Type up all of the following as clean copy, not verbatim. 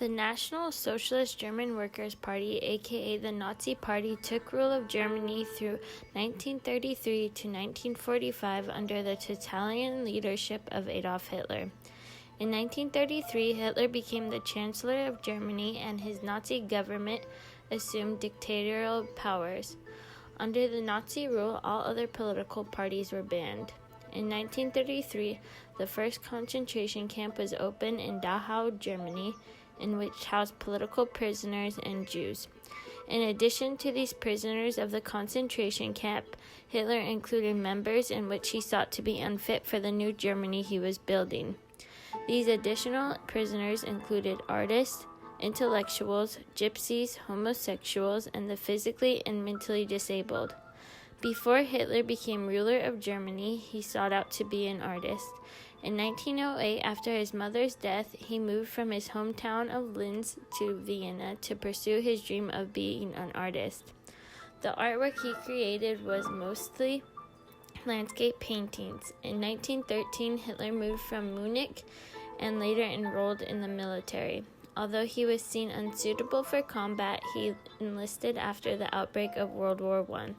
The National Socialist German Workers' Party, aka the Nazi Party, took rule of Germany through 1933 to 1945 under the totalitarian leadership of Adolf Hitler. In 1933, Hitler became the Chancellor of Germany and his Nazi government assumed dictatorial powers. Under the Nazi rule, all other political parties were banned. In 1933, the first concentration camp was opened in Dachau, Germany, in which housed political prisoners and Jews. In addition to these prisoners of the concentration camp, Hitler included members in which he sought to be unfit for the new Germany he was building. These additional prisoners included artists, intellectuals, gypsies, homosexuals, and the physically and mentally disabled. Before Hitler became ruler of Germany, he sought out to be an artist. In 1908, after his mother's death, he moved from his hometown of Linz to Vienna to pursue his dream of being an artist. The artwork he created was mostly landscape paintings. In 1913, Hitler moved from Munich and later enrolled in the military. Although he was seen unsuitable for combat, he enlisted after the outbreak of World War I,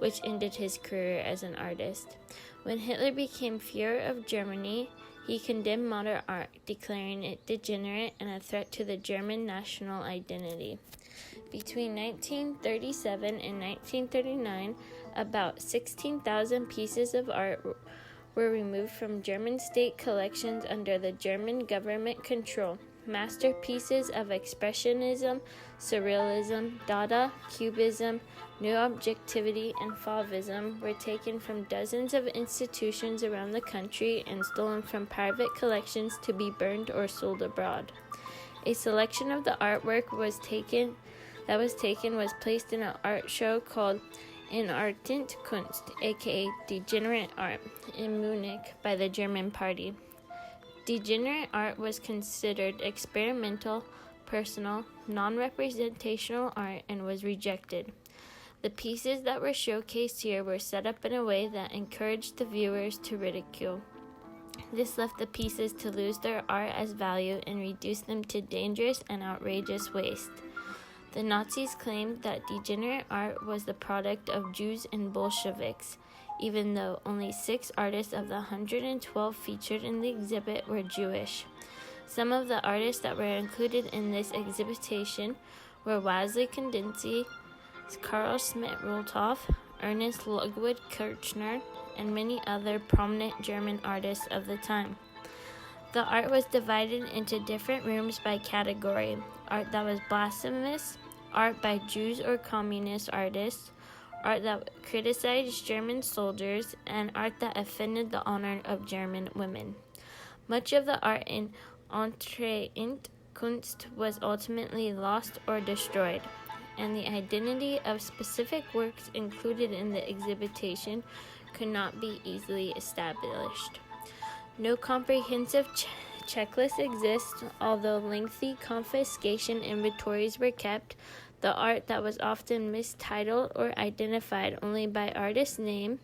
which ended his career as an artist. When Hitler became Führer of Germany, he condemned modern art, declaring it degenerate and a threat to the German national identity. Between 1937 and 1939, about 16,000 pieces of art were removed from German state collections under the German government control. Masterpieces of Expressionism, Surrealism, Dada, Cubism, New Objectivity, and Fauvism were taken from dozens of institutions around the country and stolen from private collections to be burned or sold abroad. A selection of the artwork was placed in an art show called Entartete Kunst, aka Degenerate Art, in Munich by the German Party. Degenerate art was considered experimental, personal, non-representational art and was rejected. The pieces that were showcased here were set up in a way that encouraged the viewers to ridicule. This left the pieces to lose their art as value and reduced them to dangerous and outrageous waste. The Nazis claimed that degenerate art was the product of Jews and Bolsheviks, even though only 6 artists of the 112 featured in the exhibit were Jewish. Some of the artists that were included in this exhibition were Kandinsky, Karl Schmidt-Rottluff, Ernst Ludwig Kirchner, and many other prominent German artists of the time. The art was divided into different rooms by category: art that was blasphemous, art by Jews or communist artists, art that criticized German soldiers, and art that offended the honor of German women. Much of the art in Entartete Kunst was ultimately lost or destroyed, and the identity of specific works included in the exhibition could not be easily established. No comprehensive checklist exists, although lengthy confiscation inventories were kept. The art that was often mistitled or identified only by artist's name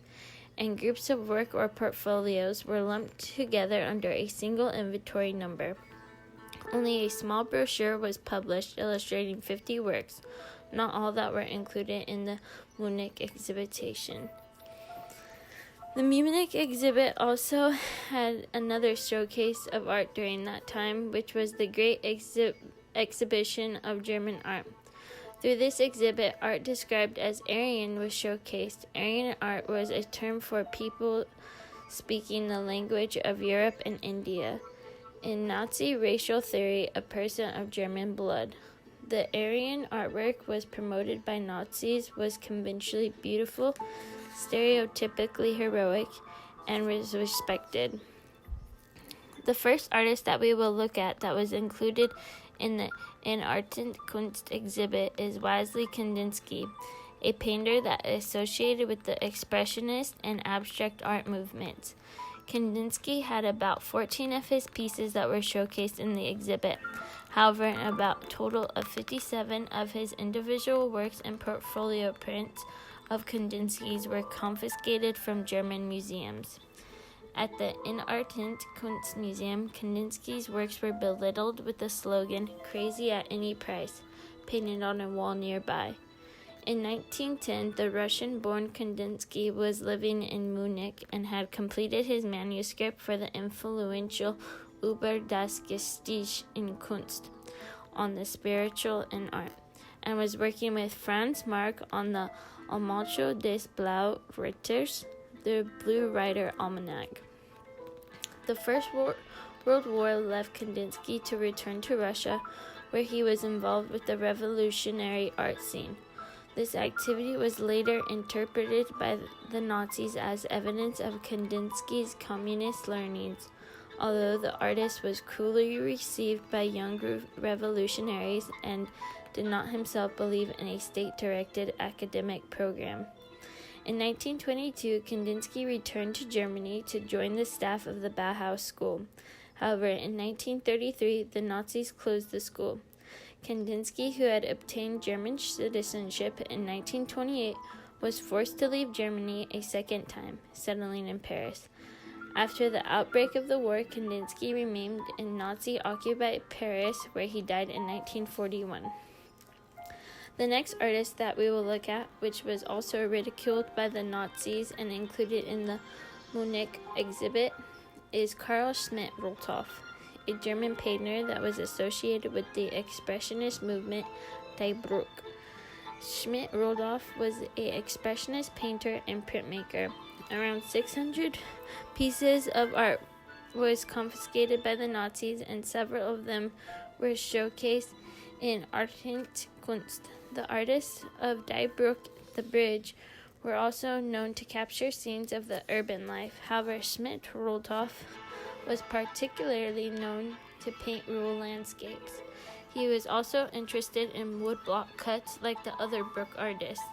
and groups of work or portfolios were lumped together under a single inventory number. Only a small brochure was published illustrating 50 works, not all that were included in the Munich exhibition. The Munich exhibit also had another showcase of art during that time, which was the Great Exhibition of German Art. Through this exhibit, art described as Aryan was showcased. Aryan art was a term for people speaking the language of Europe and India. In Nazi racial theory, a person of German blood. The Aryan artwork was promoted by Nazis, was conventionally beautiful, stereotypically heroic, and was respected. The first artist that we will look at that was included in the Entartete Kunst exhibit is Kandinsky, a painter that is associated with the Expressionist and abstract art movements. Kandinsky had about 14 of his pieces that were showcased in the exhibit. However, about a total of 57 of his individual works and portfolio prints of Kandinsky's were confiscated from German museums. At the Entartete Kunst Museum, Kandinsky's works were belittled with the slogan, "Crazy at any price," painted on a wall nearby. In 1910, the Russian-born Kandinsky was living in Munich and had completed his manuscript for the influential Über das Geistige in Kunst, on the spiritual in art, and was working with Franz Marc on the Almanach des Blauen Ritters, the Blue Rider Almanac. The First World War left Kandinsky to return to Russia, where he was involved with the revolutionary art scene. This activity was later interpreted by the Nazis as evidence of Kandinsky's communist leanings, although the artist was cruelly received by young revolutionaries and did not himself believe in a state-directed academic program. In 1922, Kandinsky returned to Germany to join the staff of the Bauhaus School. However, in 1933, the Nazis closed the school. Kandinsky, who had obtained German citizenship in 1928, was forced to leave Germany a second time, settling in Paris. After the outbreak of the war, Kandinsky remained in Nazi-occupied Paris, where he died in 1941. The next artist that we will look at, which was also ridiculed by the Nazis and included in the Munich exhibit, is Karl Schmidt-Rottluff, a German painter that was associated with the Expressionist movement, Die Bruch. Schmidt-Rottluff was an Expressionist painter and printmaker. Around 600 pieces of art was confiscated by the Nazis, and several of them were showcased in Artnet Kunst. The artists of Die Bruch, the bridge, were also known to capture scenes of the urban life. However, Schmidt-Rottluff was particularly known to paint rural landscapes. He was also interested in woodblock cuts like the other Bruch artists.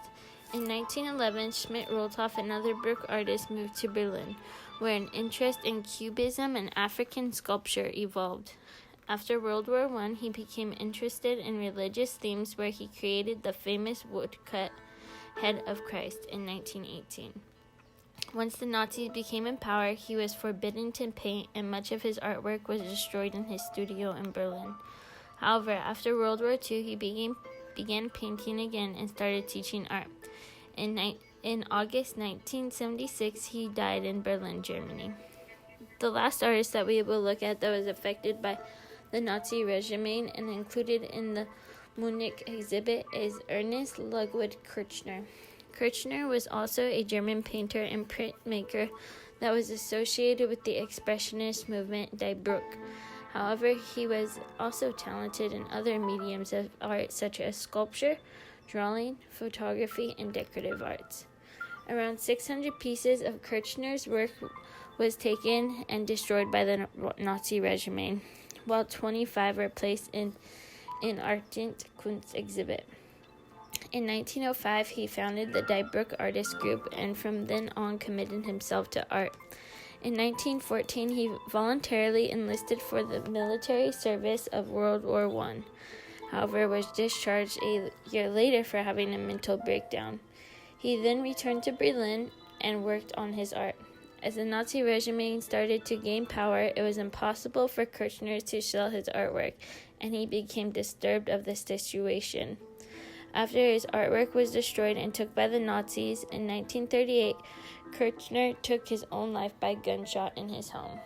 In 1911, Schmidt-Rottluff and other Bruch artists moved to Berlin, where an interest in Cubism and African sculpture evolved. After World War I, he became interested in religious themes, where he created the famous woodcut Head of Christ in 1918. Once the Nazis became in power, he was forbidden to paint, and much of his artwork was destroyed in his studio in Berlin. However, after World War II, he began painting again and started teaching art. In August 1976, he died in Berlin, Germany. The last artist that we will look at that was affected by the Nazi regime and included in the Munich exhibit is Ernst Ludwig Kirchner. Kirchner was also a German painter and printmaker that was associated with the Expressionist movement, Die Bruch. However, he was also talented in other mediums of art such as sculpture, drawing, photography, and decorative arts. Around 600 pieces of Kirchner's work was taken and destroyed by the Nazi regime, while 25 were placed in Entartete Kunst exhibit. In 1905, he founded the Die Bruch Artist Group and from then on committed himself to art. In 1914, he voluntarily enlisted for the military service of World War I. However, was discharged a year later for having a mental breakdown. He then returned to Berlin and worked on his art. As the Nazi regime started to gain power, it was impossible for Kirchner to sell his artwork, and he became disturbed of the situation. After his artwork was destroyed and took by the Nazis in 1938, Kirchner took his own life by gunshot in his home.